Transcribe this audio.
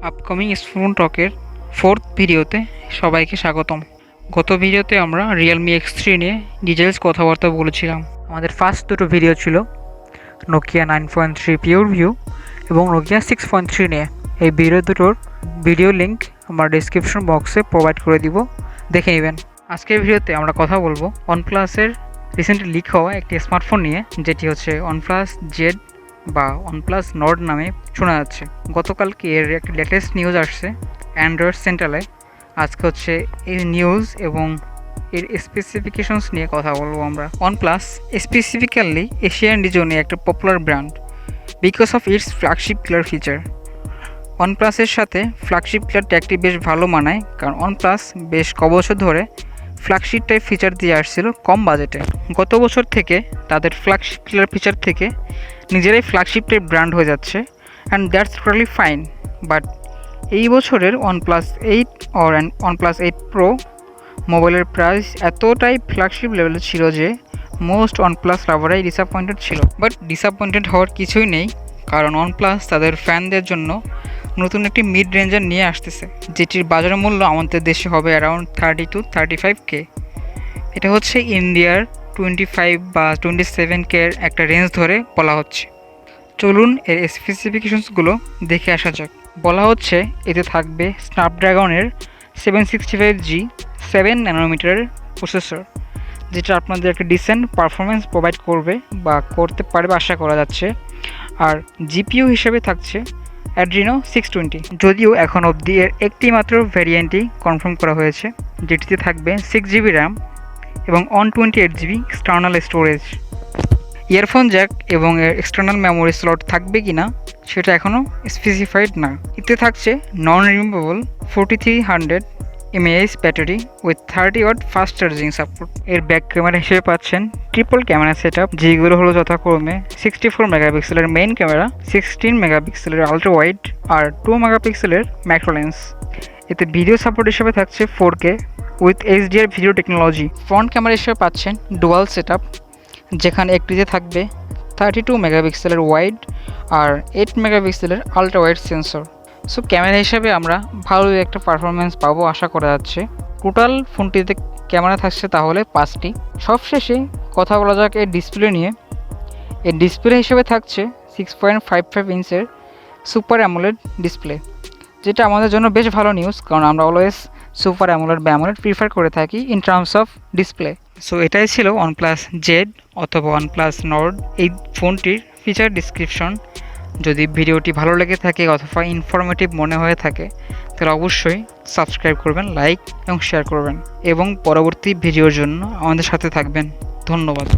Upcoming smartphone টকের 4th ভিডিওতে সবাইকে স্বাগতম। গত ভিডিওতে আমরা রিয়েলমি X3 নিয়ে ডিটেলস কথাবার্তা বলেছিলাম। আমাদের ফার্স্ট দুটো ভিডিও ছিল নোকিয়া 9.3 পিওর ভিউ এবং নোকিয়া 6.3 নিয়ে। এই ভিডিও দুটোর ভিডিও লিঙ্ক আমরা ডেসক্রিপশন বক্সে প্রোভাইড করে দিব, দেখে নেবেন। আজকের ভিডিওতে আমরা কথা বলবো ওয়ানপ্লাসের রিসেন্টলি লিক হওয়া একটি স্মার্টফোন নিয়ে, যেটি হচ্ছে OnePlus Z বা OnePlus Nord নামে শোনা যাচ্ছে। গতকালকে এর একটা লেটেস্ট নিউজ আসছে অ্যান্ড্রয়েড সেন্ট্রালে। আজকে হচ্ছে এই নিউজ এবং এর স্পেসিফিকেশনস নিয়ে কথা বলবো আমরা। OnePlus স্পেসিফিক্যালি এশিয়ান রিজনে একটা popular brand because of its flagship killer feature. OnePlus-এর সাথে ফ্ল্যাগশিপ কিলার ট্যাগটি বেশ ভালো মানায়, কারণ OnePlus বেশ কবছর ধরে ফ্ল্যাগশিপ টাইপ ফিচার দিয়ে আসছিল কম বাজেটে। গত বছর থেকে তাদের ফ্ল্যাগশিপ কিলার ফিচার থেকে নিজেরাই ফ্ল্যাগশিপ টাইপ ব্র্যান্ড হয়ে যাচ্ছে, and that's totally fine. But এই বছরের OnePlus 8 অর OnePlus 8 Pro মোবাইলের প্রাইস এতটাই ফ্ল্যাগশিপ লেভেলে ছিল যে মোস্ট OnePlus লাভারাই ডিসঅ্যাপয়েন্টেড ছিল। বাট ডিসঅ্যাপয়েন্টেড হওয়ার কিছুই নেই, কারণ OnePlus তাদের ফ্যানদের জন্য নতুন একটি মিড রেঞ্জার নিয়ে আসতেছে, যেটির বাজার মূল্য আমাদের দেশে হবে অ্যারাউন্ড 30 to 35K। এটা হচ্ছে ইন্ডিয়ার 25 বা 27K এর একটা রেঞ্জ ধরে বলা হচ্ছে। চলুন এর স্পেসিফিকেশনসগুলো দেখে আসা যাক। বলা হচ্ছে এতে থাকবে স্ন্যাপড্রাগনের 765G 7 ন্যানোমিটারের প্রসেসর, যেটা আপনাদের একটা ডিসেন্ট পারফরমেন্স প্রোভাইড করবে বা করতে পারবে আশা করা যাচ্ছে। আর জিপিইউ হিসেবে থাকছে Adreno 620, যদিও এখন অবধি এর একটি মাত্র ভ্যারিয়েন্টই কনফার্ম করা হয়েছে, যেটিতে থাকবে 6GB র্যাম এবং 128GB external storage. Earphone Jack এবং এর এক্সটার্নাল মেমোরি স্লট থাকবে কিনা সেটা এখনও স্পেসিফাইড না। এতে থাকছে non removable 4300 mAh battery with 30W fast charging support. এর ব্যাক ক্যামেরা হিসেবে পাচ্ছেন ট্রিপল ক্যামেরা সেট আপ, যেগুলো হলো যথাক্রমে 64 মেগাপিক্সেলের মেইন ক্যামেরা, 16 মেগাপিক্সেলের আলট্রা ওয়াইড আর 2 মেগাপিক্সেলের ম্যাক্রো লেন্স। এতে ভিডিও সাপোর্ট হিসেবে থাকছে 4K with HDR video technology. Front camera হিসেবে পাচ্ছেন ডুয়াল সেট আপ, যেখানে একটিতে থাকবে 32 মেগাপিক্সেলের ওয়াইড আর 8 মেগাপিক্সেলের ultra wide sensor. So camera হিসাবে আমরা ভালো একটা পারফরমেন্স পাবো আশা করা যাচ্ছে। টোটাল ফোনটিতে ক্যামেরা থাকছে তাহলে 5টি। সবশেষে কথা বলা যাক এর ডিসপ্লে নিয়ে। এর ডিসপ্লে হিসেবে থাকছে 6.55 ইঞ্চের সুপার অ্যামোলেড ডিসপ্লে, যেটা আমাদের জন্য বেশ ভালো নিউজ, কারণ আমরা অলওয়েজ সুপার অ্যামোলেড বা অ্যামোলেড প্রিফার করে থাকি in terms of display. So এটাই ছিল OnePlus Z অথবা OnePlus Nord এই ফোনটির ফিচার ডিসক্রিপশন। যদি ভিডিওটি ভালো লেগে থাকে অথবা ইনফরমেটিভ মনে হয়ে থাকে তাহলে অবশ্যই সাবস্ক্রাইব করবেন, লাইক এবং শেয়ার করবেন এবং পরবর্তী ভিডিওর জন্য আমাদের সাথে থাকবেন। ধন্যবাদ।